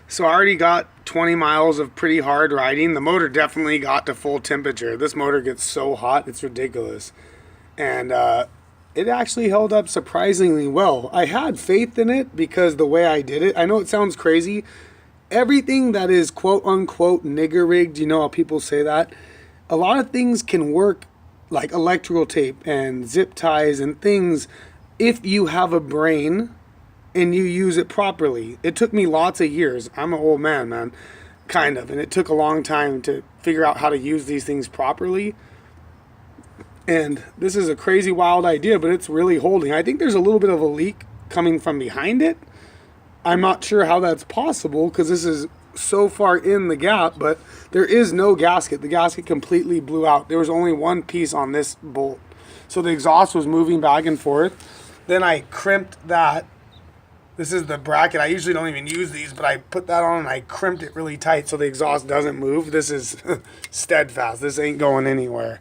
So I already got 20 miles of pretty hard riding. The motor definitely got to full temperature. This motor gets so hot, it's ridiculous. And it actually held up surprisingly well. I had faith in it because the way I did it, I know it sounds crazy. Everything that is quote unquote nigger rigged, you know how people say that? A lot of things can work, like electrical tape and zip ties and things, if you have a brain and you use it properly. It took me lots of years. I'm an old man, kind of. And it took a long time to figure out how to use these things properly. And this is a crazy, wild idea, but it's really holding. I think there's a little bit of a leak coming from behind it. I'm not sure how that's possible because this is so far in the gap, but there is no gasket. The gasket completely blew out. There was only one piece on this bolt. So the exhaust was moving back and forth. Then I crimped that. This is the bracket. I usually don't even use these, but I put that on and I crimped it really tight so the exhaust doesn't move. This is steadfast. This ain't going anywhere.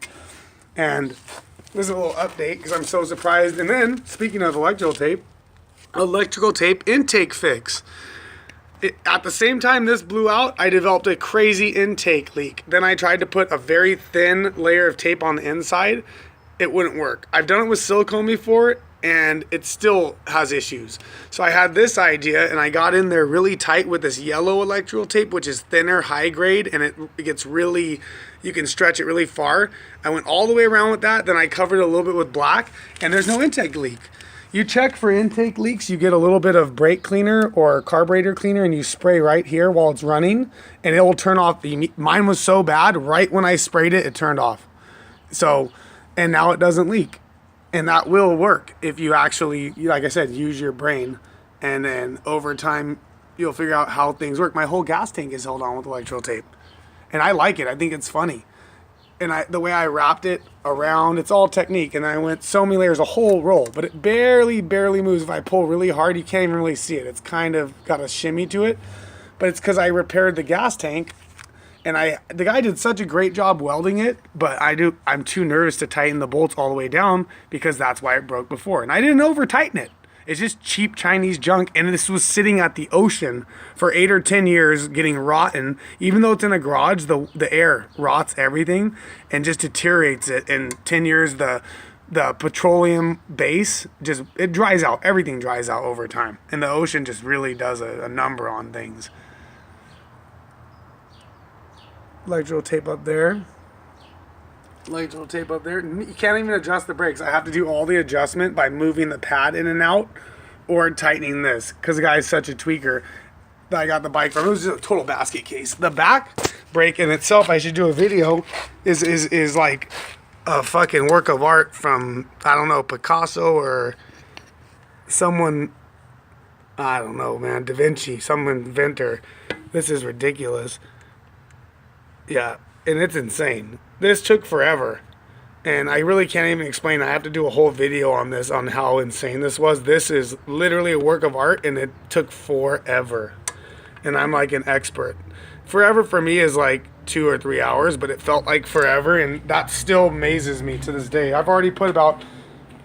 And this is a little update because I'm so surprised. And then, speaking of electrical tape intake fix. At the same time this blew out, I developed a crazy intake leak. Then I tried to put a very thin layer of tape on the inside. It wouldn't work. I've done it with silicone before, and it still has issues. So I had this idea, and I got in there really tight with this yellow electrical tape, which is thinner, high grade, and it gets really, you can stretch it really far. I went all the way around with that, then I covered it a little bit with black, and there's no intake leak. You check for intake leaks, you get a little bit of brake cleaner or carburetor cleaner, and you spray right here while it's running, and it will turn off. Mine was so bad, right when I sprayed it, it turned off. So, and now it doesn't leak. And that will work if you actually, like I said, use your brain. And then over time, you'll figure out how things work. My whole gas tank is held on with electrical tape. And I like it. I think it's funny. And the way I wrapped it around, it's all technique. And I went so many layers, a whole roll. But it barely moves. If I pull really hard, you can't even really see it. It's kind of got a shimmy to it. But it's because I repaired the gas tank. And the guy did such a great job welding it, but I'm too nervous to tighten the bolts all the way down because that's why it broke before. And I didn't over tighten it. It's just cheap Chinese junk. And this was sitting at the ocean for 8 or 10 years getting rotten. Even though it's in a garage, the air rots everything and just deteriorates it. In 10 years, the petroleum base it dries out. Everything dries out over time. And the ocean just really does a number on things. Electrical tape up there. Electrical tape up there. You can't even adjust the brakes. I have to do all the adjustment by moving the pad in and out or tightening this because the guy's such a tweaker that I got the bike from. It was just a total basket case. The back brake in itself, I should do a video, is like a fucking work of art from, I don't know, Picasso or someone, I don't know, man, Da Vinci, some inventor. This is ridiculous. Yeah, and it's insane. This took forever, and I really can't even explain. I have to do a whole video on this, on how insane this was. This is literally a work of art, and it took forever, and I'm like an expert. Forever for me is like 2 or 3 hours, but it felt like forever, and that still amazes me to this day. I've already put about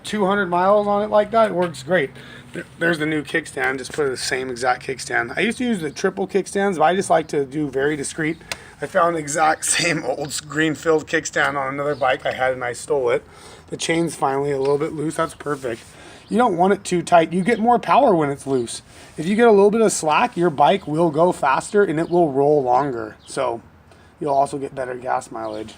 200 miles on it like that. It works great. There's the new kickstand. Just put the same exact kickstand. I used to use the triple kickstands, but I just like to do very discreet. I found the exact same old green-filled kickstand on another bike I had, and I stole it. The chain's finally a little bit loose. That's perfect. You don't want it too tight. You get more power when it's loose. If you get a little bit of slack, your bike will go faster, and it will roll longer. So you'll also get better gas mileage.